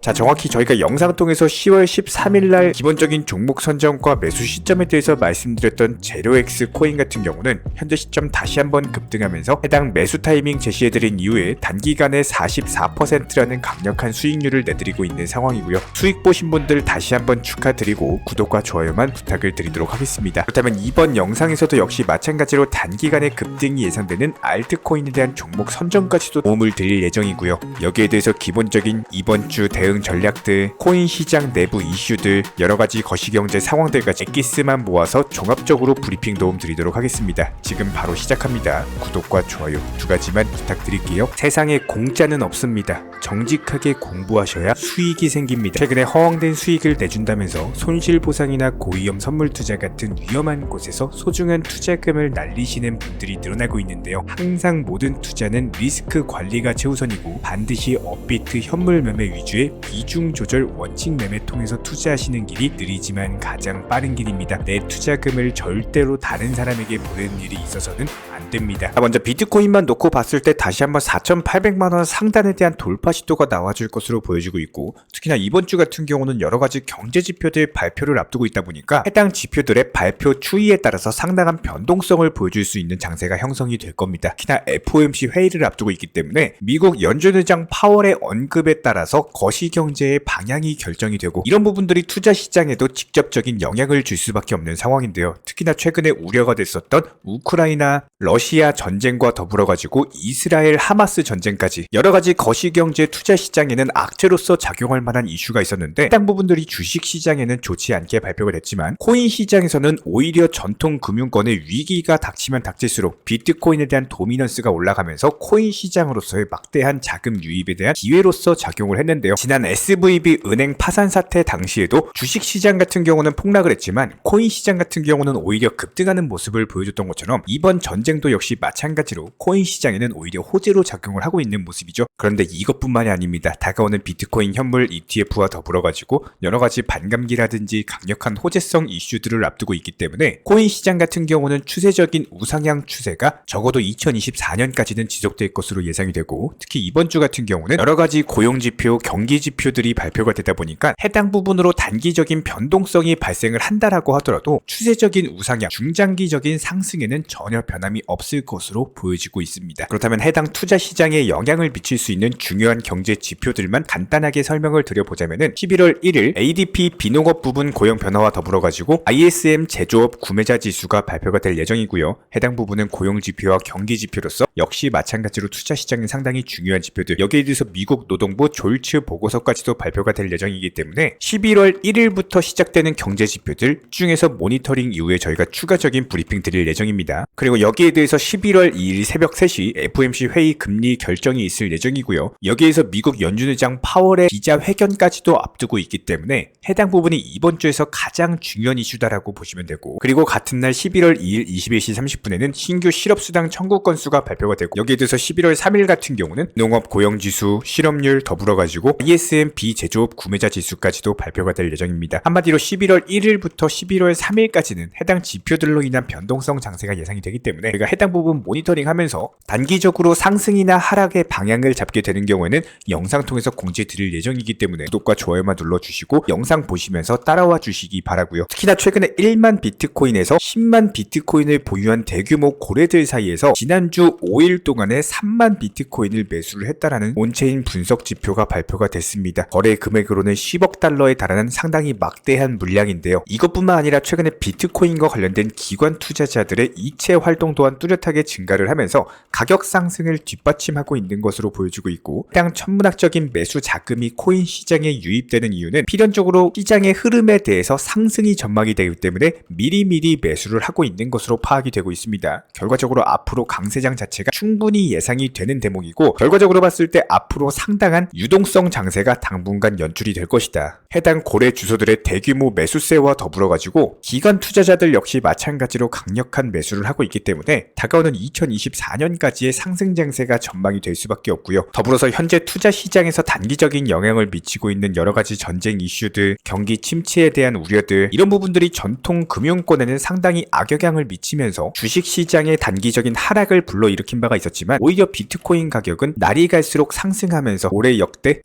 자, 정확히 저희가 영상통에서 10월 13일날 기본적인 종목 선정과 매수 시점에 대해서 말씀드렸던 제로엑스 코인 같은 경우는 현재 시점 다시 한번 급등하면서 해당 매수 타이밍 제시해드린 이후에 단기간에 44%라는 강력한 수익률을 내드리고 있는 상황이고요. 수익 보신 분들 다시 한번 축하드리고 구독과 좋아요만 부탁을 드리도록 하겠습니다. 그렇다면 이번 영상에서도 역시 마찬가지로 단기간에 급등이 예상되는 알트코인에 대한 종목 선정까지도 도움을 드릴 예정이고요. 여기에 대해서 기본적인 이번 주 대응 전략들, 코인 시장 내부 이슈들, 여러가지 거시경제 상황들까지 엑기스만 모아서 종합적으로 브리핑 도움 드리도록 하겠습니다. 지금 바로 시작합니다. 구독과 좋아요 두 가지만 부탁드릴게요. 세상에 공짜는 없습니다. 정직하게 공부하셔야 수익이 생깁니다. 최근에 허황된 수익을 내준다면서 손실보상이나 고위험 선물 투자 같은 위험한 곳에서 소중한 투자금을 날리시는 분들이 늘어나고 있는데요. 항상 모든 투자는 리스크 관리가 최우선이고 반드시 업비트 현물 매매 위주의 비중 조절 원칙 매매 통해서 투자하시는 길이 느리지만 가장 빠른 길입니다. 내 투자금을 절대로 다른 사람에게 보내는 일이 있어서는 안 됩니다. 먼저 비트코인만 놓고 봤을 때 다시 한번 4,800만원 상단에 대한 돌파 시도가 나와줄 것으로 보여지고 있고, 특히나 이번 주 같은 경우는 여러가지 경제 지표들 발표를 앞두고 있다 보니까 해당 지표들의 발표 추이에 따라서 상당한 변동성을 보여줄 수 있는 장세가 형성이 될 겁니다. 특히나 FOMC 회의를 앞두고 있기 때문에 미국 연준의장 파월의 언급에 따라서 거시경제의 방향이 결정이 되고, 이런 부분들이 투자 시장에도 직접적인 영향을 줄 수밖에 없는 상황인데요. 특히나 최근에 우려가 됐었던 우크라이나 러시아 전쟁과 더불어 가지고 이스라엘 하마스 전쟁까지 여러가지 거시경제 투자 시장에는 악재로서 작용할 만한 이슈가 있었는데, 해당 부분들이 주식 시장에는 좋지 않게 발표가 됐지만 코인 시장에서는 오히려 전통 금융권의 위기가 닥치면 닥칠수록 비트코인에 대한 도미넌스가 올라가면서 코인 시장으로서의 막대한 자금 유입에 대한 기회로서 작용을 했는데요. 지난 SVB 은행 파산 사태 당시에도 주식 시장 같은 경우는 폭락을 했지만 코인 시장 같은 경우는 오히려 급등하는 모습을 보여줬던 것처럼 이번 전쟁도 역시 마찬가지로 코인 시장에는 오히려 호재로 작용을 하고 있는 모습이죠. 그런데 이것뿐만이 아닙니다. 다가오는 비트코인 현물 ETF와 더불어 가지고 여러가지 반감기라든지 강력한 호재성 이슈들을 앞두고 있기 때문에 코인 시장 같은 경우는 추세적인 우상향 추세가 적어도 2024년까지는 지속될 것으로 예상이 되고, 특히 이번 주 같은 경우는 여러가지 고용지표, 경기지표들이 발표가 되다 보니까 해당 부분으로 단기적인 변동성이 발생을 한다라고 하더라도 추세적인 우상향, 중장기적인 상승에는 전혀 변함이 없을 것으로 보여지고 있습니다. 그렇다면 해당 투자 시장에 영향을 미칠 수 있는 중요한 경제 지표들만 간단하게 설명을 드려보자면은 11월 1일 ADP 비농업 부분 고용 변화와 더불어 가지고 ISM 제조업 구매자 지수가 발표가 될 예정이고요. 해당 부분은 고용 지표와 경기 지표로서 역시 마찬가지로 투자 시장에 상당히 중요한 지표들, 여기에 대해서 미국 노동부 졸츠 보고서까지도 발표가 될 예정이기 때문에 11월 1일부터 시작되는 경제 지표들 중에서 모니터링 이후에 저희가 추가적인 브리핑 드릴 예정입니다. 그리고 여기에 대해서 11월 2일 새벽 3시 FOMC 회의 금리 결정이 있을 예정이고요. 여기에서 미국 연준의장 파월의 기자회견까지도 앞두고 있기 때문에 해당 부분이 이번 주에서 가장 중요한 이슈다라고 보시면 되고, 그리고 같은 날 11월 2일 21시 30분에는 신규 실업수당 청구 건수가 발표가 되고, 여기에 대해서 11월 3일 같은 경우는 농업 고용지수, 실업률 더불어 가지고 ISM 비제조업 구매자 지수까지도 발표가 될 예정입니다. 한마디로 11월 1일부터 11월 3일까지는 해당 지표들로 인한 변동성 장세가 예상이 되기 때문에 우리가 해당 부분 모니터링하면서 단기적으로 상승이나 하락의 방향을 잡게 되는 경우에는 영상 통해서 공지해 드릴 예정이기 때문에 구독과 좋아요만 눌러주시고 영상 보시면서 따라와 주시기 바라고요. 특히나 최근에 1만 비트코인에서 10만 비트코인을 보유한 대규모 고래들 사이에서 지난주 5일 동안에 3만 비트코인을 매수를 했다라는 온체인 분석 지표가 발표가 됐습니다. 거래 금액으로는 10억 달러에 달하는 상당히 막대한 물량인데요. 이것뿐만 아니라 최근에 비트코인과 관련된 기관 투자자들의 이체 활동 또한 뚜렷하게 증가를 하면서 가격 상승을 뒷받침하고 있는 것으로 보여지고 있고, 해당 천문학적인 매수 자금이 코인 시장에 유입되는 이유는 필연적으로 시장의 흐름에 대해서 상승이 전망이 되기 때문에 미리미리 매수를 하고 있는 것으로 파악이 되고 있습니다. 결과적으로 앞으로 강세장 자체가 충분히 예상이 되는 대목이고, 결과적으로 봤을 때 앞으로 상당한 유동성 장세가 당분간 연출이 될 것이다. 해당 고래 주소들의 대규모 매수세와 더불어 가지고 기관 투자자들 역시 마찬가지로 강력한 매수를 하고 있기 때문에 다가오는 2024년까지의 상승 장세가 전망이 될 수밖에 없고요. 더불어서 현재 투자 시장에서 단기적인 영향을 미치고 있는 여러가지 전쟁 이슈들, 경기 침체에 대한 우려들, 이런 부분들이 전통 금융권에는 상당히 악영향을 미치면서 주식 시장의 단기적인 하락을 불러일으킨 바가 있었지만, 오히려 비트코인 가격은 날이 갈수록 상승하면서 올해 역대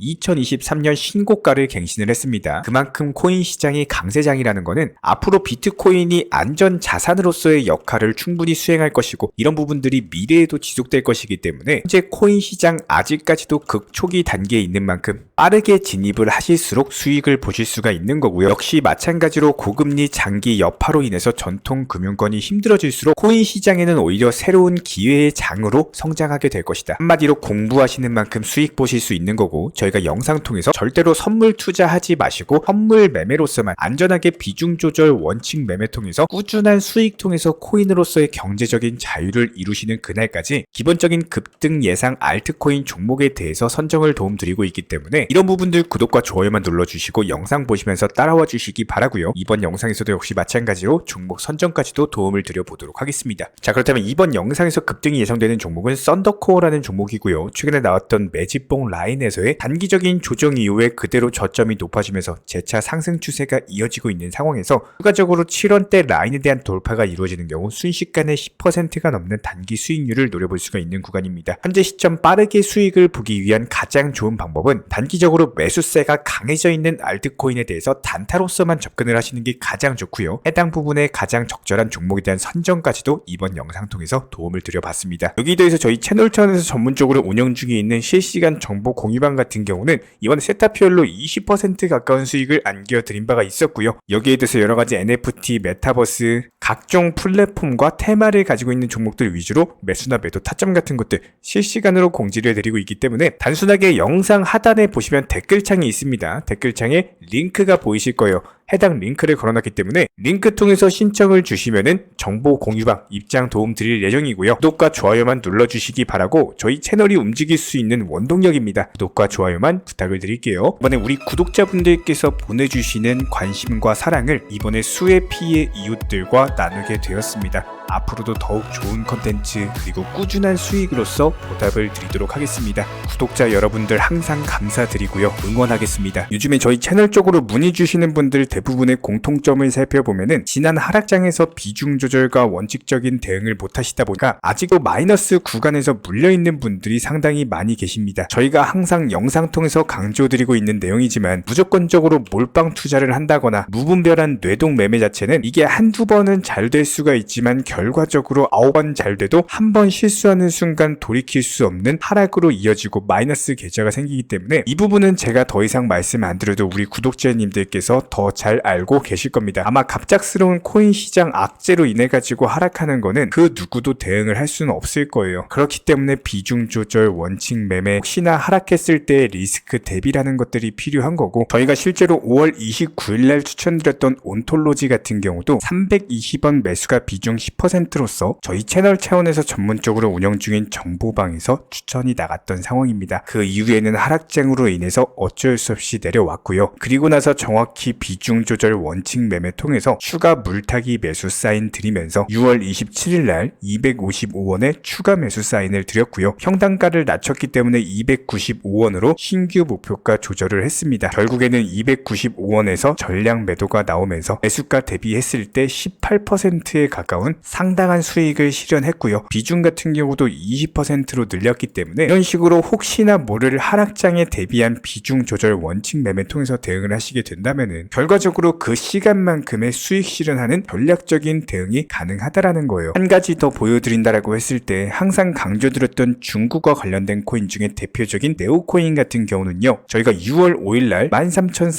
2023년 신고가를 갱신을 했습니다. 그만큼 코인 시장이 강세장이라는 것은 앞으로 비트코인이 안전 자산으로서의 역할을 충분히 수행할 것이고 이런 부분들이 미래에도 지속될 것이기 때문에 현재 코인 시장 아직까지도 극초기 단계에 있는 만큼 빠르게 진입을 하실수록 수익을 보실 수가 있는 거고요. 역시 마찬가지로 고금리 장기 여파로 인해서 전통 금융권이 힘들어질수록 코인 시장에는 오히려 새로운 기회의 장으로 성장하게 될 것이다. 한마디로 공부하시는 만큼 수익 보실 수 있는 거고 저희가 영상 통해서 절대로 선물 투자하지 마시고 선물 매매로서만 안전하게 비중 조절 원칙 매매 통해서 꾸준한 수익 통해서 코인으로서의 경제적인 자유를 이루시는 그날까지 기본적인 급등 예상 알트코인 종목에 대해서 선정을 도움드리고 있기 때문에 이런 부분들 구독과 좋아요만 눌러주시고 영상 보시면서 따라와 주시기 바라고요. 이번 영상에서도 역시 마찬가지로 종목 선정까지도 도움을 드려보도록 하겠습니다. 자, 그렇다면 이번 영상에서 급등이 예상되는 종목은 썬더코어라는 종목이고요. 최근에 나왔던 매집봉 라인에서의 단기적인 조정 이후에 그대로 저점이 높아지면서 재차 상승 추세가 이어지고 있는 상황에서 추가적으로 7원대 라인에 대한 돌파가 이루어지는 경우 순식간에 10%가 넘는 단기 수익률을 노려볼 수가 있는 구간입니다. 현재 시점 빠르게 수익을 보기 위한 가장 좋은 방법은 단기적으로 매수세가 강해져 있는 알트코인에 대해서 단타로서만 접근을 하시는 게 가장 좋고요. 해당 부분에 가장 적절한 종목에 대한 선정까지도 이번 영상 통해서 도움을 드려봤습니다. 여기에 대해서 저희 채널 차원에서 전문적으로 운영 중에 있는 실시간 정보 공유방 같은 경우는 이번에 세타피얼로 20% 가까운 수익을 안겨드린 바가 있었고요. 여기에 대해서 여러가지 NFT, 메타버스, 각종 플랫폼과 테마를 가지고 있는 종목들 위주로 매수나 매도 타점 같은 것들 실시간으로 공지를 해드리고 있기 때문에 단순하게 영상 하단에 보시면 댓글창이 있습니다. 댓글창에 링크가 보이실 거예요. 해당 링크를 걸어놨기 때문에 링크 통해서 신청을 주시면은 정보 공유방 입장 도움 드릴 예정이고요. 구독과 좋아요만 눌러주시기 바라고 저희 채널이 움직일 수 있는 원동력입니다. 구독과 좋아요만 부탁을 드릴게요. 이번에 우리 구독자분들께서 보내주시는 관심과 사랑을 이번에 수의 피해 이웃들과 나누게 되었습니다. 앞으로도 더욱 좋은 컨텐츠 그리고 꾸준한 수익으로서 보답을 드리도록 하겠습니다. 구독자 여러분들 항상 감사드리고요. 응원하겠습니다. 요즘에 저희 채널 쪽으로 문의 주시는 분들 대부분의 공통점을 살펴보면은 지난 하락장에서 비중 조절과 원칙적인 대응을 못하시다 보니까 아직도 마이너스 구간에서 물려있는 분들이 상당히 많이 계십니다. 저희가 항상 영상 통해서 강조드리고 있는 내용이지만 무조건적으로 몰빵 투자를 한다거나 무분별한 뇌동 매매 자체는 이게 한두 번은 잘 될 수가 있지만 결과적으로 9번 잘 돼도 한 번 실수하는 순간 돌이킬 수 없는 하락으로 이어지고 마이너스 계좌가 생기기 때문에 이 부분은 제가 더 이상 말씀 안 드려도 우리 구독자님들께서 더 잘 알고 계실 겁니다. 아마 갑작스러운 코인 시장 악재로 인해 가지고 하락하는 거는 그 누구도 대응을 할 수는 없을 거예요. 그렇기 때문에 비중 조절, 원칙 매매, 혹시나 하락했을 때의 리스크 대비라는 것들이 필요한 거고 저희가 실제로 5월 29일날 추천드렸던 온톨로지 같은 경우도 320원 매수가 비중 10%로서 저희 채널 차원에서 전문적으로 운영 중인 정보방에서 추천이 나갔던 상황입니다. 그 이후에는 하락장으로 인해서 어쩔 수 없이 내려왔고요. 그리고 나서 정확히 비중 조절 원칙 매매 통해서 추가 물타기 매수 사인 드리면서 6월 27일날 255원에 추가 매수 사인을 드렸고요. 평단가를 낮췄기 때문에 295원으로 신규 목표가 조절을 했습니다. 결국에는 295원에서 전량 매도가 나오면서 매수가 대비했을 때 18%에 가까운 상당한 수익을 실현했고요. 비중 같은 경우도 20%로 늘렸기 때문에 이런 식으로 혹시나 모를 하락장에 대비한 비중 조절 원칙 매매 통해서 대응을 하시게 된다면은 결과적으로 그 시간만큼의 수익 실현하는 전략적인 대응이 가능하다라는 거예요. 한 가지 더 보여드린다라고 했을 때 항상 강조드렸던 중국과 관련된 코인 중에 대표적인 네오코인 같은 경우는요. 저희가 6월 5일날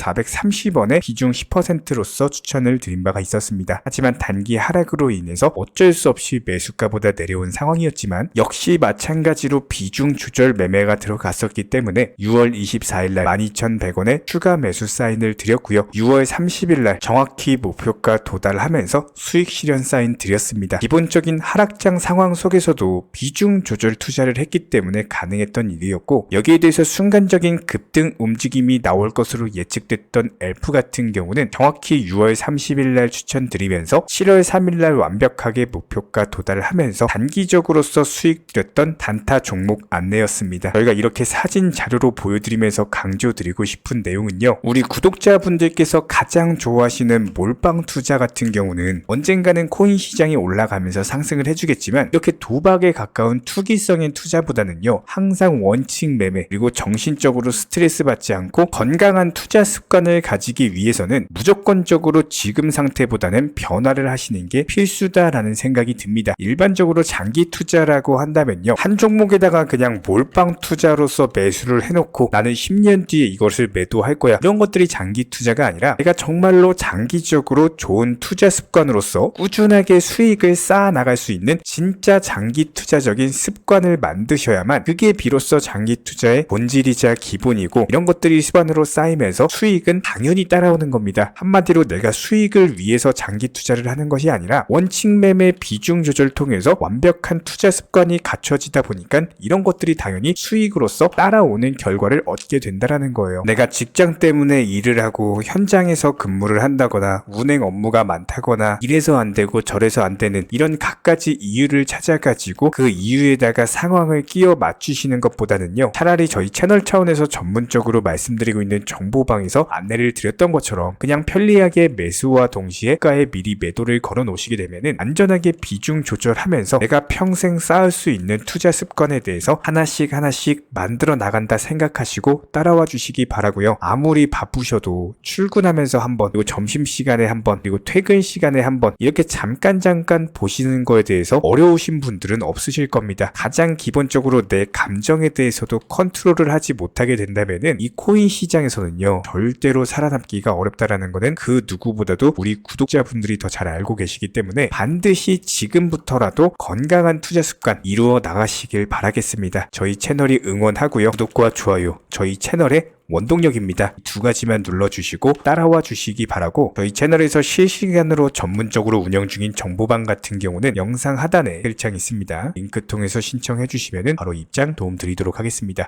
13,430원에 비중 10%로서 추천을 드린 바가 있었습니다. 하지만 단기 하락으로 인해서 어쩔 수 없이 매수가보다 내려온 상황이었지만 역시 마찬가지로 비중 조절 매매가 들어갔었기 때문에 6월 24일날 12,100원에 추가 매수 사인을 드렸고요. 6월 30일날 정확히 목표가 도달하면서 수익 실현 사인 드렸습니다. 기본적인 하락장 상황 속에서도 비중 조절 투자를 했기 때문에 가능했던 일이었고 여기에 대해서 순간적인 급등 움직임이 나올 것으로 예측됐던 엘프 같은 경우는 정확히 6월 30일날 추천드리면서 7월 3일날 완벽하게 대박의 목표가 도달하면서 단기적으로서 수익 드렸던 단타 종목 안내였습니다. 저희가 이렇게 사진 자료로 보여드리면서 강조드리고 싶은 내용은요, 우리 구독자분들께서 가장 좋아하시는 몰빵 투자 같은 경우는 언젠가는 코인 시장이 올라가면서 상승을 해주겠지만, 이렇게 도박에 가까운 투기성인 투자보다는요, 항상 원칙 매매 그리고 정신적으로 스트레스 받지 않고 건강한 투자 습관을 가지기 위해서는 무조건적으로 지금 상태보다는 변화를 하시는 게 필수다라는 생각이 듭니다. 일반적으로 장기 투자라고 한다면요, 한 종목에다가 그냥 몰빵 투자로서 매수를 해놓고 나는 10년 뒤에 이것을 매도할 거야, 이런 것들이 장기 투자가 아니라 내가 정말로 장기적으로 좋은 투자 습관으로서 꾸준하게 수익을 쌓아 나갈 수 있는 진짜 장기 투자적인 습관을 만드셔야만 그게 비로소 장기 투자의 본질이자 기본이고, 이런 것들이 습관으로 쌓이면서 수익은 당연히 따라오는 겁니다. 한마디로 내가 수익을 위해서 장기 투자를 하는 것이 아니라 원칙 매매 비중 조절 통해서 완벽한 투자 습관이 갖춰지다 보니까 이런 것들이 당연히 수익으로서 따라오는 결과를 얻게 된다라는 거예요. 내가 직장 때문에 일을 하고 현장에서 근무를 한다거나 운행 업무가 많다거나 이래서 안 되고 저래서 안 되는 이런 갖가지 이유를 찾아가지고 그 이유에다가 상황을 끼워 맞추시는 것보다는요, 차라리 저희 채널 차원에서 전문적으로 말씀드리고 있는 정보방에서 안내를 드렸던 것처럼 그냥 편리하게 매수와 동시에 가에 미리 매도를 걸어 놓으시게 되면은 안전하게 비중 조절하면서 내가 평생 쌓을 수 있는 투자 습관에 대해서 하나씩 만들어 나간다 생각하시고 따라와 주시기 바라고요. 아무리 바쁘셔도 출근하면서 한번, 그리고 점심시간에 한번, 그리고 퇴근 시간에 한번 이렇게 잠깐 보시는 거에 대해서 어려우신 분들은 없으실 겁니다. 가장 기본적으로 내 감정에 대해서도 컨트롤을 하지 못하게 된다면은 이 코인 시장에서는요, 절대로 살아남기가 어렵다라는 거는 그 누구보다도 우리 구독자분들이 더 잘 알고 계시기 때문에 반드시 지금부터라도 건강한 투자 습관 이루어 나가시길 바라겠습니다. 저희 채널이 응원하고요. 구독과 좋아요, 저희 채널의 원동력입니다. 두 가지만 눌러주시고 따라와 주시기 바라고, 저희 채널에서 실시간으로 전문적으로 운영 중인 정보방 같은 경우는 영상 하단에 글창이 있습니다. 링크 통해서 신청해 주시면 바로 입장 도움 드리도록 하겠습니다.